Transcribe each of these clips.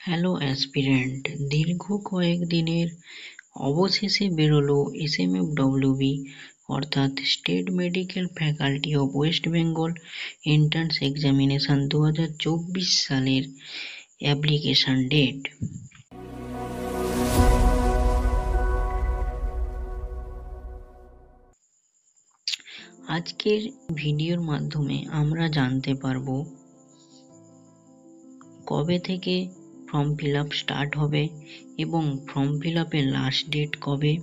Hello aspirant, দীর্ঘ কয়েকদিনের অবশেষে বেরোলো এসএমএফডব্লিউবি অর্থাৎ state medical faculty of West Bengal entrance examination 2024 সালের অ্যাপ্লিকেশন ডেট। আজকের ভিডিওর মাধ্যমে আমরা জানতে পারবো কবে থেকে ফর্ম ফিল আপ স্টার্ট হবে এবং ফর্ম ফিল আপের লাস্ট ডেট কবে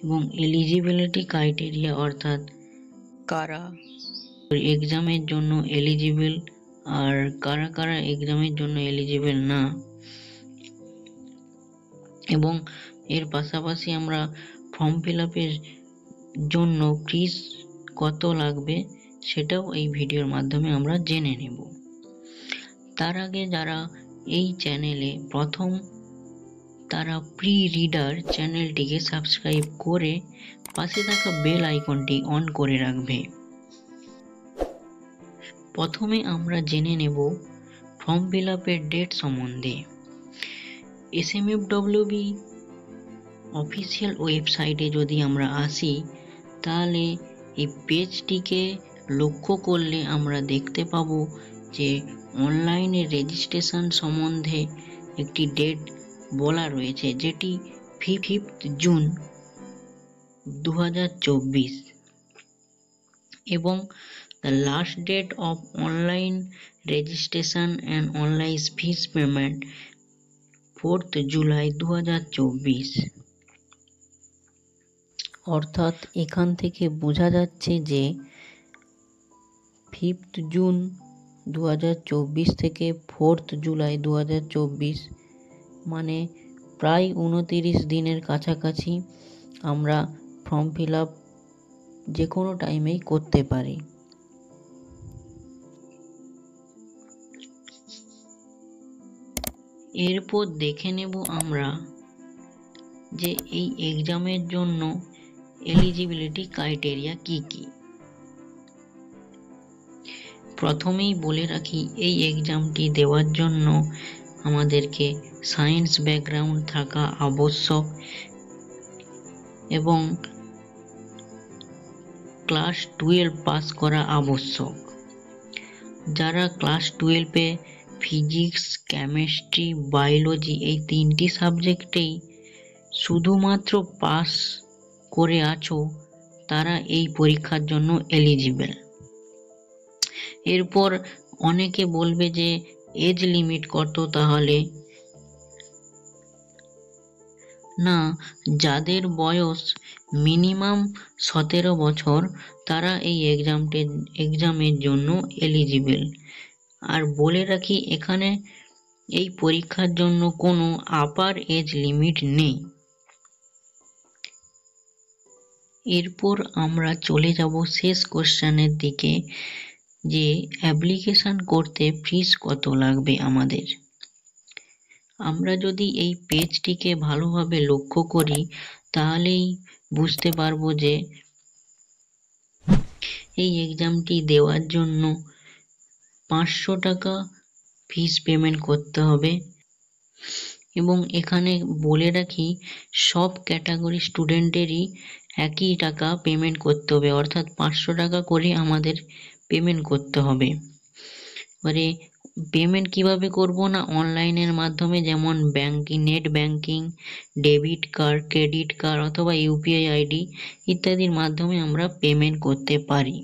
এবং এলিজিবিলিটি ক্রাইটেরিয়া অর্থাৎ কারা এক্সামের জন্য এলিজিবল আর কারা কারা এক্সামের জন্য এলিজিবল না, এবং এর পাশাপাশি আমরা ফর্ম ফিল আপের জন্য ফিস কত লাগবে সেটাও এই ভিডিওর মাধ্যমে আমরা জেনে নেব। তার আগে যারা এই চ্যানেলে প্রথম তারা প্রি রিডার চ্যানেলটিকে সাবস্ক্রাইব করে পাশে থাকা বেল আইকনটি অন করে রাখবে। প্রথমে আমরা জেনে নেব ফর্ম ফিল আপের ডেট সম্বন্ধে। এসএমএফডব্লিউবি অফিসিয়াল ওয়েবসাইটে যদি আমরা আসি তাহলে এই পেজটিকে লক্ষ্য করলে আমরা দেখতে পাবো যে অনলাইনে রেজিস্ট্রেশন সম্বন্ধে একটি ডেট বলা রয়েছে, যেটি 5th জুন 2024 এবং the last date of online registration and online fees payment 4th July 2024। অর্থাৎ এখান থেকে বোঝা যাচ্ছে যে 5th জুন 2024 থেকে 4th জুলাই 2024 মানে প্রায় 29 দিনের কাছাকাছি আমরা ফর্ম ফিল আপ যে কোনো টাইমেই করতে পারি। এরপর দেখে নেব আমরা যে এই এক্সামের জন্য এলিজিবিলিটি ক্রাইটেরিয়া কি কি। প্রথমেই বলে রাখি এই এক্সামটি দেওয়ার জন্য আমাদেরকে সায়েন্স ব্যাকগ্রাউন্ড থাকা আবশ্যক এবং ক্লাস 12 পাস করা আবশ্যক। যারা ক্লাস 12-এ ফিজিক্স, কেমিস্ট্রি, বায়োলজি এই 3টি সাবজেক্টেই শুধুমাত্র পাস করে আছো তারা এই পরীক্ষার জন্য এলিজিবল। এরপর অনেকে বলবে যে এজ লিমিট কত, তাহলে না, যাদের বয়স মিনিমাম 17 বছর তারা এই এক্সামের জন্য এলিজিবল। আর বলে রাখি এখানে এই পরীক্ষার জন্য কোনো আপার এজ লিমিট নেই। এরপর আমরা চলে যাব শেষ কোশ্চেনের দিকে, যে অ্যাপ্লিকেশন করতে ফিস কত লাগবে আমাদের। আমরা যদি এই পেজটিকে ভালোভাবে লক্ষ্য করি তাহলেই বুঝতে পারবো যে এই এক্সামটি দেওয়ার জন্য 500 টাকা ফিস পেমেন্ট করতে হবে। এবং এখানে বলে রাখি সব ক্যাটাগরি স্টুডেন্টেরই একই টাকা পেমেন্ট করতে হবে, অর্থাৎ 500 টাকা করে আমাদের পেমেন্ট করতে হবে। এবারে পেমেন্ট কিভাবে করব না, অনলাইনের মাধ্যমে, যেমন banking, net banking, debit card, credit card অথবা ইউপিআই আইডি ইত্যাদির মাধ্যমে আমরা পেমেন্ট করতে পারি।